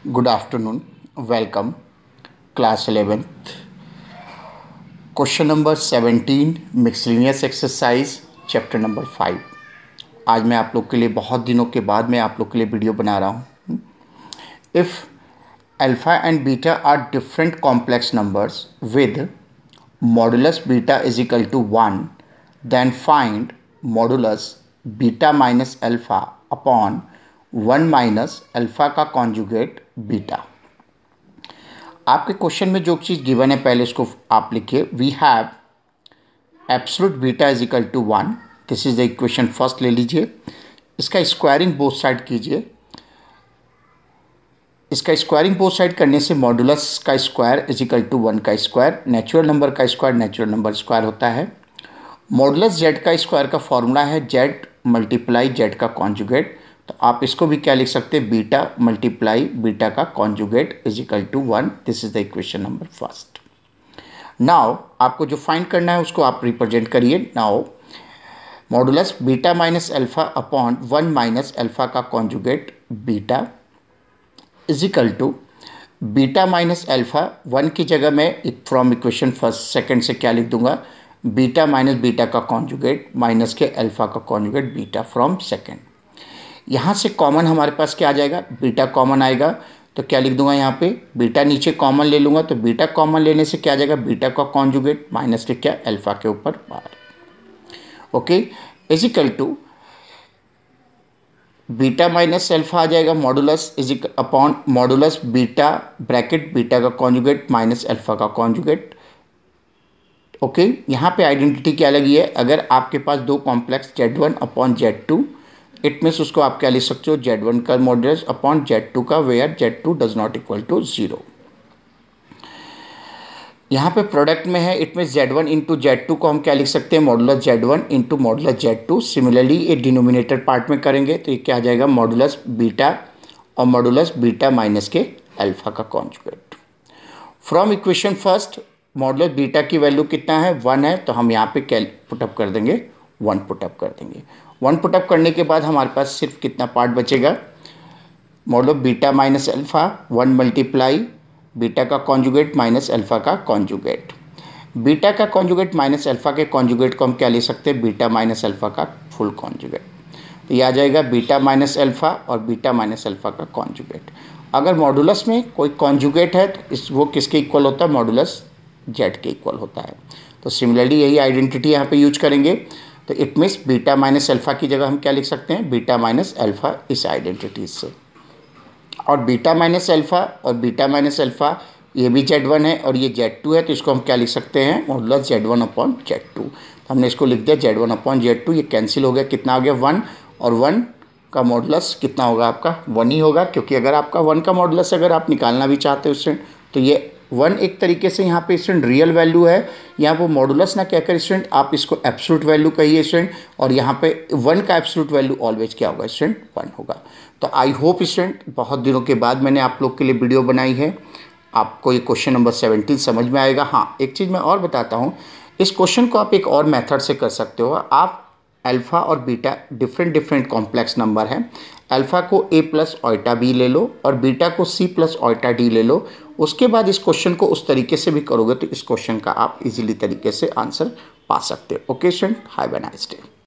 Good afternoon. Welcome. Class 11th. Question number 17. Miscellaneous exercise. Chapter number 5. आज मैं आप लोग के लिए बहुत दिनों के बाद मैं आप लोग के लिए वीडियो बना रहा हूँ. If alpha and beta are different complex numbers with modulus beta is equal to 1, then find modulus beta minus alpha upon 1 minus alpha का कॉन्जुगेट बीटा. आपके क्वेश्चन में जो चीज़ गिवन है पहले उसको आप लिखिए. We have absolute beta is equal to 1. This is the equation first ले लीजिए. इसका स्क्वायरिंग बोथ साइड कीजिए. इसका स्क्वायरिंग बोथ साइड करने से मॉडुलस का स्क्वायर इज इक्वल टू 1 का स्क्वायर. नेचुरल नंबर का स्क्वायर नेचुरल नंबर स्क्वायर होता है. मॉडुलस जेड का स्क्वायर का फॉर्मूला है जेड मल्टीप्लाई जेड का कॉन्जुगेट. तो आप इसको भी क्या लिख सकते हैं, बीटा मल्टीप्लाई बीटा का conjugate is equal to 1. This is the equation number first. Now आपको जो फाइंड करना है उसको आप रिप्रेजेंट करिए. Now modulus beta minus alpha upon 1 minus alpha का conjugate beta is equal to beta minus alpha. 1 की जगह मैं फ्रॉम इक्वेशन फर्स्ट सेकेंड से क्या लिख दूंगा, बीटा माइनस बीटा का कॉन्जुगेट माइनस के अल्फा का कॉन्जुगेट बीटा फ्रॉम सेकेंड. यहाँ से कॉमन हमारे पास क्या आ जाएगा, बीटा कॉमन आएगा. तो क्या लिख दूंगा यहाँ पे, बीटा नीचे कॉमन ले लूँगा. तो बीटा कॉमन लेने से क्या आ जाएगा, बीटा का कॉन्जुगेट माइनस के क्या अल्फा के ऊपर bar. Okay, is equal to beta minus alpha आ जाएगा. Modulus is upon modulus beta bracket beta का कॉन्जुगेट माइनस अल्फा का कॉन्जुगेट. ओके, यहाँ पे आइडेंटिटी क्या लगी है, अगर आपके पास दो complex Z1 upon Z2, it means उसको आप क्या लिख सकते हो, Z1 का मॉडुलस अपॉन Z2 का, where Z2 does not equal to 0. यहाँ पे प्रोडक्ट में है, it means Z1 into Z2 को हम क्या लिख सकते हैं, modulus Z1 into modulus Z2. Similarly ये डिनोमिनेटर पार्ट में करेंगे तो ये क्या आ जाएगा, मॉडुलस बीटा और मॉडुलस बीटा माइनस के अल्फा का conjugate. From equation first modulus beta की वैल्यू कितना है, 1 है. तो हम यहाँ पे क्या पुटअप कर देंगे, 1 पुटअप कर देंगे. 1 पुटअप करने के बाद हमारे पास सिर्फ कितना पार्ट बचेगा, modulus beta minus alpha 1 multiply beta का कॉन्जुगेट माइनस अल्फा का कॉन्जुगेट. बीटा का कॉन्जुगेट माइनस अल्फा के कॉन्जुगेट को हम क्या ले सकते हैं, बीटा माइनस अल्फा का फुल कॉन्जुगेट. तो ये आ जाएगा बीटा माइनस अल्फा और बीटा माइनस अल्फा का कॉन्जुगेट. अगर मॉडुलस में कोई कॉन्जुगेट है तो वो किसके इक्वल होता है, मॉडुलस जेड के इक्वल होता है. तो सिमिलरली यही आइडेंटिटी यहाँ पे यूज करेंगे. तो it means beta minus alpha की जगह हम क्या लिख सकते हैं, बीटा माइनस अल्फा इस आइडेंटिटी से. और बीटा माइनस अल्फा और बीटा माइनस अल्फा ये भी Z1 है और ये Z2 है. तो इसको हम क्या लिख सकते हैं, मॉडुलस Z1 अपॉन Z2. तो हमने इसको लिख दिया Z1 अपॉन Z2. ये कैंसिल हो गया, कितना आ गया 1, और 1 का मॉडुलस कितना होगा आपका, 1 ही होगा. क्योंकि अगर आपका 1 का मॉडुलस अगर आप निकालना भी चाहते हो स्टूडेंट, तो ये 1 एक तरीके से यहाँ पे स्टूडेंट रियल वैल्यू है. यहाँ वो मॉडुलस ना कहकर स्टूडेंट आप इसको एब्सोल्यूट वैल्यू कहिए स्टूडेंट. और यहाँ पे 1 का एब्सोल्यूट वैल्यू ऑलवेज क्या होगा स्टूडेंट, 1 होगा. तो आई होप स्टूडेंट बहुत दिनों के बाद मैंने आप लोग के लिए वीडियो बनाई है, आपको ये क्वेश्चन नंबर 17 समझ में आएगा. हाँ, एक चीज़ मैं और बताता हूँ, इस क्वेश्चन को आप एक और मेथड से कर सकते हो. आप अल्फ़ा और बीटा डिफरेंट कॉम्प्लेक्स नंबर हैं. अल्फ़ा को a प्लस ऑइटा बी ले लो और बीटा को c प्लस ऑइटा डी ले लो. उसके बाद इस क्वेश्चन को उस तरीके से भी करोगे तो इस क्वेश्चन का आप इजीली तरीके से आंसर पा सकते हो. Okay student, have a nice day.